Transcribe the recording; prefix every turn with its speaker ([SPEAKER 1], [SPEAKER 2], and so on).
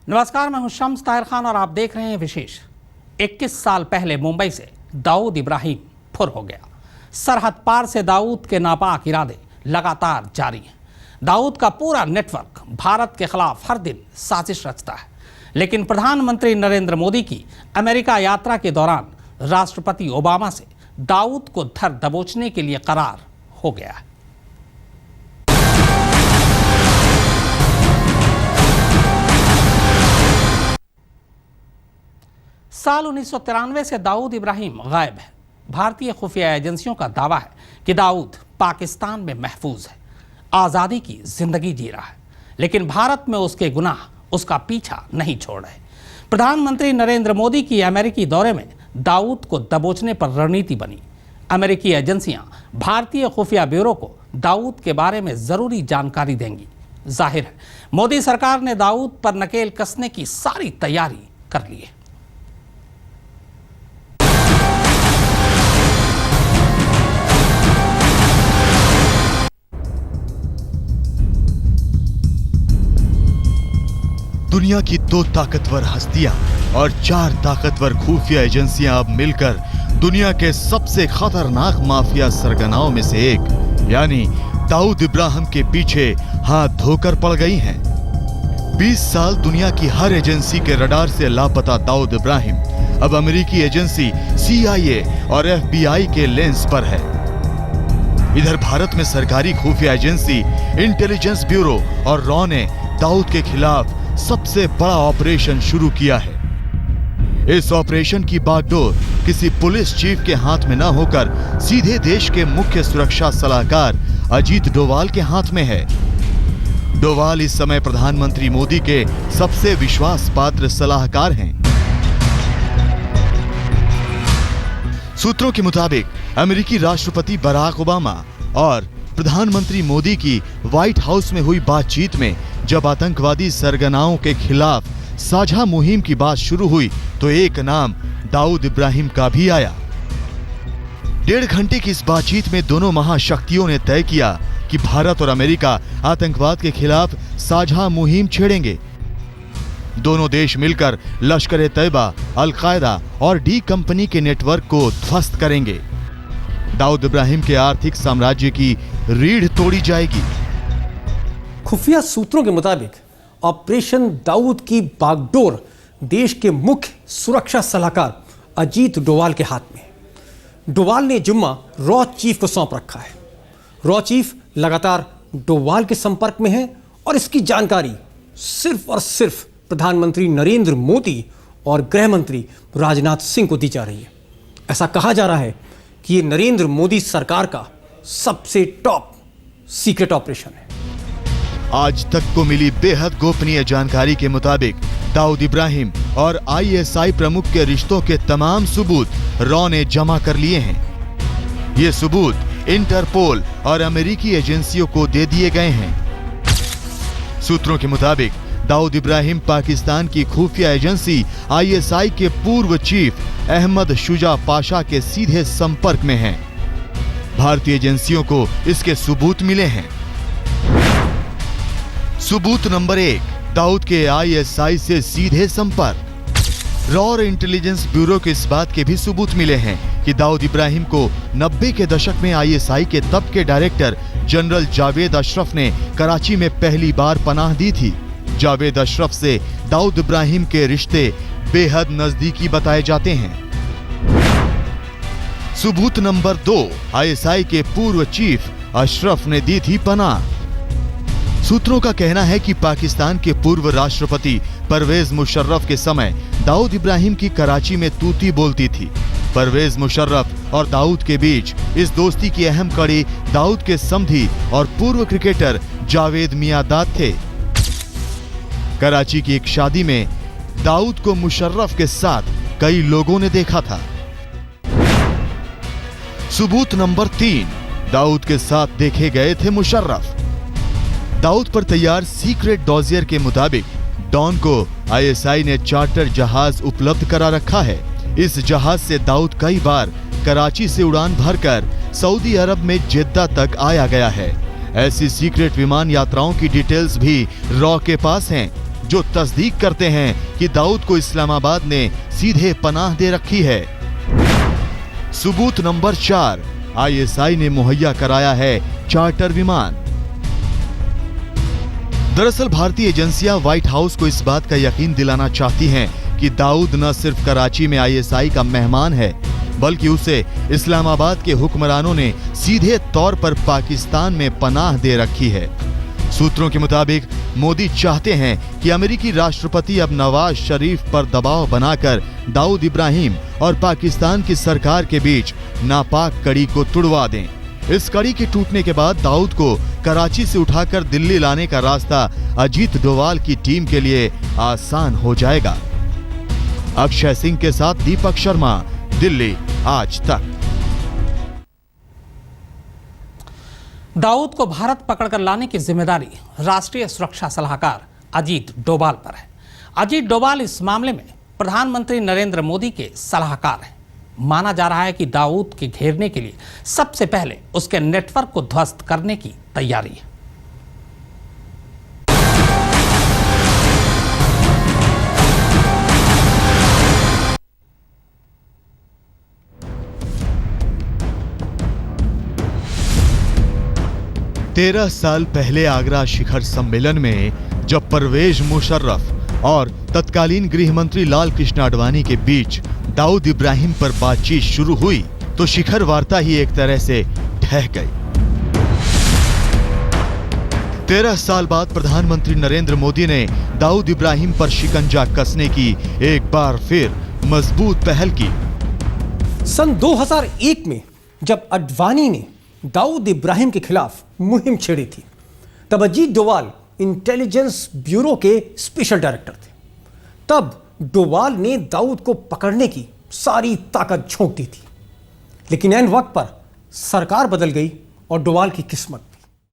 [SPEAKER 1] नमस्कार, मैं हूं शम्स ताहिर खान और आप देख रहे हैं विशेष। 21 साल पहले मुंबई से दाऊद इब्राहिम फुर हो गया। सरहद पार से दाऊद के नापाक इरादे लगातार जारी हैं। दाऊद का पूरा नेटवर्क भारत के खिलाफ हर दिन साजिश रचता है, लेकिन प्रधानमंत्री नरेंद्र मोदी की अमेरिका यात्रा के दौरान राष्ट्रपति ओबामा से दाऊद को धर दबोचने के लिए करार हो गया है। साल 1993 से दाऊद इब्राहिम गायब है। भारतीय खुफिया एजेंसियों का दावा है कि दाऊद पाकिस्तान में महफूज है, आज़ादी की जिंदगी जी रहा है, लेकिन भारत में उसके गुनाह उसका पीछा नहीं छोड़ रहे। प्रधानमंत्री नरेंद्र मोदी की अमेरिकी दौरे में दाऊद को दबोचने पर रणनीति बनी। अमेरिकी एजेंसियां भारतीय खुफिया ब्यूरो को दाऊद के बारे में जरूरी जानकारी देंगी। जाहिर है मोदी सरकार ने दाऊद पर नकेल कसने की सारी तैयारी कर ली है।
[SPEAKER 2] दुनिया की 2 ताकतवर हस्तियां और 4 ताकतवर खुफिया एजेंसियां अब मिलकर दुनिया के सबसे खतरनाक माफिया सरगनाओं में से एक यानी दाऊद इब्राहिम के पीछे हाथ धोकर पड़ गई हैं। 20 साल दुनिया की हर एजेंसी के रडार से लापता दाऊद इब्राहिम अब अमेरिकी एजेंसी CIA और FBI के लेंस पर है। इधर भारत में सरकारी खुफिया एजेंसी इंटेलिजेंस ब्यूरो और रॉ ने दाऊद के खिलाफ सबसे बड़ा ऑपरेशन शुरू किया है। इस ऑपरेशन की बागडोर किसी पुलिस चीफ के हाथ में न होकर सीधे देश के मुख्य सुरक्षा सलाहकार अजीत डोवाल के हाथ में है। डोवाल इस समय प्रधानमंत्री मोदी के सबसे विश्वास पात्र सलाहकार हैं। सूत्रों के मुताबिक अमेरिकी राष्ट्रपति बराक ओबामा और प्रधानमंत्री मोदी की व्हाइट हाउस में हुई बातचीत में जब आतंकवादी सरगनाओं के खिलाफ साझा मुहिम की बात शुरू हुई तो एक नाम दाऊद इब्राहिम का भी आया। 1.5 घंटे की इस बातचीत में दोनों महाशक्तियों ने तय किया कि भारत और अमेरिका आतंकवाद के खिलाफ साझा मुहिम छेड़ेंगे। दोनों देश मिलकर लश्कर-ए-तैयबा, अल-कायदा और डी कंपनी के नेटवर्क को ध्वस्त करेंगे। दाऊद इब्राहिम के आर्थिक साम्राज्य की रीढ़ तोड़ी जाएगी।
[SPEAKER 3] खुफिया सूत्रों के मुताबिक ऑपरेशन दाऊद की बागडोर देश के मुख्य सुरक्षा सलाहकार अजीत डोवाल के हाथ में। डोवाल ने जिम्मा रॉ चीफ को सौंप रखा है। रॉ चीफ लगातार डोवाल के संपर्क में है और इसकी जानकारी सिर्फ और सिर्फ प्रधानमंत्री नरेंद्र मोदी और गृह मंत्री राजनाथ सिंह को दी जा रही है। ऐसा कहा जा रहा है कि ये नरेंद्र मोदी सरकार का सबसे टॉप सीक्रेट ऑपरेशन है।
[SPEAKER 2] आज तक को मिली बेहद गोपनीय जानकारी के मुताबिक दाऊद इब्राहिम और ISI प्रमुख के रिश्तों के तमाम सबूत रॉ ने जमा कर लिए हैं। ये सबूत इंटरपोल और अमेरिकी एजेंसियों को दे दिए गए हैं। सूत्रों के मुताबिक दाऊद इब्राहिम पाकिस्तान की खुफिया एजेंसी ISI के पूर्व चीफ अहमद शुजा पाशा के सीधे संपर्क में हैं। भारतीय एजेंसियों को इसके सबूत मिले हैं। सबूत नंबर 1, दाऊद के ISI से सीधे संपर्क। रॉ और इंटेलिजेंस ब्यूरो के इस बात के भी सबूत मिले हैं कि दाऊद इब्राहिम को 90 के दशक में ISI के तब के डायरेक्टर जनरल जावेद अशरफ ने कराची में पहली बार पनाह दी थी। जावेद अशरफ से दाऊद इब्राहिम के रिश्ते बेहद नजदीकी बताए जाते हैं। सबूत नंबर 2, ISI के पूर्व चीफ अशरफ ने दी थी पनाह। सूत्रों का कहना है कि पाकिस्तान के पूर्व राष्ट्रपति परवेज मुशर्रफ के समय दाऊद इब्राहिम की कराची में तूती बोलती थी। परवेज मुशर्रफ और दाऊद के बीच इस दोस्ती की अहम कड़ी दाऊद के समधी और पूर्व क्रिकेटर जावेद मियादाद थे। कराची की एक शादी में दाऊद को मुशर्रफ के साथ कई लोगों ने देखा था। सबूत नंबर 3, दाऊद के साथ देखे गए थे मुशर्रफ। दाऊद पर तैयार सीक्रेट डॉजियर के मुताबिक डॉन को ISI ने चार्टर जहाज उपलब्ध करा रखा है। इस जहाज से दाऊद कई बार कराची से उड़ान भरकर सऊदी अरब में जेद्दा तक आया गया है। ऐसी सीक्रेट विमान यात्राओं की डिटेल्स भी रॉ के पास हैं। जो तस्दीक करते हैं कि दाऊद को इस्लामाबाद ने सीधे पनाह दे रखी है। सबूत नंबर 4, आईएसआई ने मुहैया कराया है चार्टर विमान। दरअसल भारतीय एजेंसियां व्हाइट हाउस को इस बात का यकीन दिलाना चाहती हैं कि दाऊद न सिर्फ कराची में आईएसआई का मेहमान है, बल्कि उसे इस्लामाबाद के हुक्मरानों ने सीधे तौर पर पाकिस्तान में पनाह दे रखी है। सूत्रों के मुताबिक मोदी चाहते हैं कि अमेरिकी राष्ट्रपति अब नवाज शरीफ पर दबाव बनाकर दाऊद इब्राहिम और पाकिस्तान की सरकार के बीच नापाक कड़ी को तुड़वा दें। इस कड़ी के टूटने के बाद दाऊद को कराची से उठाकर दिल्ली लाने का रास्ता अजीत डोवाल की टीम के लिए आसान हो जाएगा। अक्षय सिंह के साथ दीपक शर्मा, दिल्ली आज तक।
[SPEAKER 1] दाऊद को भारत पकड़कर लाने की जिम्मेदारी राष्ट्रीय सुरक्षा सलाहकार अजीत डोभाल पर है। अजीत डोभाल इस मामले में प्रधानमंत्री नरेंद्र मोदी के सलाहकार हैं। माना जा रहा है कि दाऊद के घेरने के लिए सबसे पहले उसके नेटवर्क को ध्वस्त करने की तैयारी है।
[SPEAKER 2] तेरह साल पहले आगरा शिखर सम्मेलन में जब परवेज मुशर्रफ और तत्कालीन गृह मंत्री लाल कृष्ण आडवाणी के बीच दाऊद इब्राहिम पर बातचीत शुरू हुई तो शिखर वार्ता ही एक तरह से ढह गई। 13 साल बाद प्रधानमंत्री नरेंद्र मोदी ने दाऊद इब्राहिम पर शिकंजा कसने की एक बार फिर मजबूत पहल की।
[SPEAKER 3] सन 2001 में जब आडवाणी ने दाऊद इब्राहिम के खिलाफ मुहिम छेड़ी थी, तब अजीत डोवाल इंटेलिजेंस ब्यूरो के स्पेशल डायरेक्टर थे। तब डोवाल ने दाऊद को पकड़ने की सारी ताकत झोंक दी थी, लेकिन ऐन वक्त पर सरकार बदल गई और डोवाल की किस्मत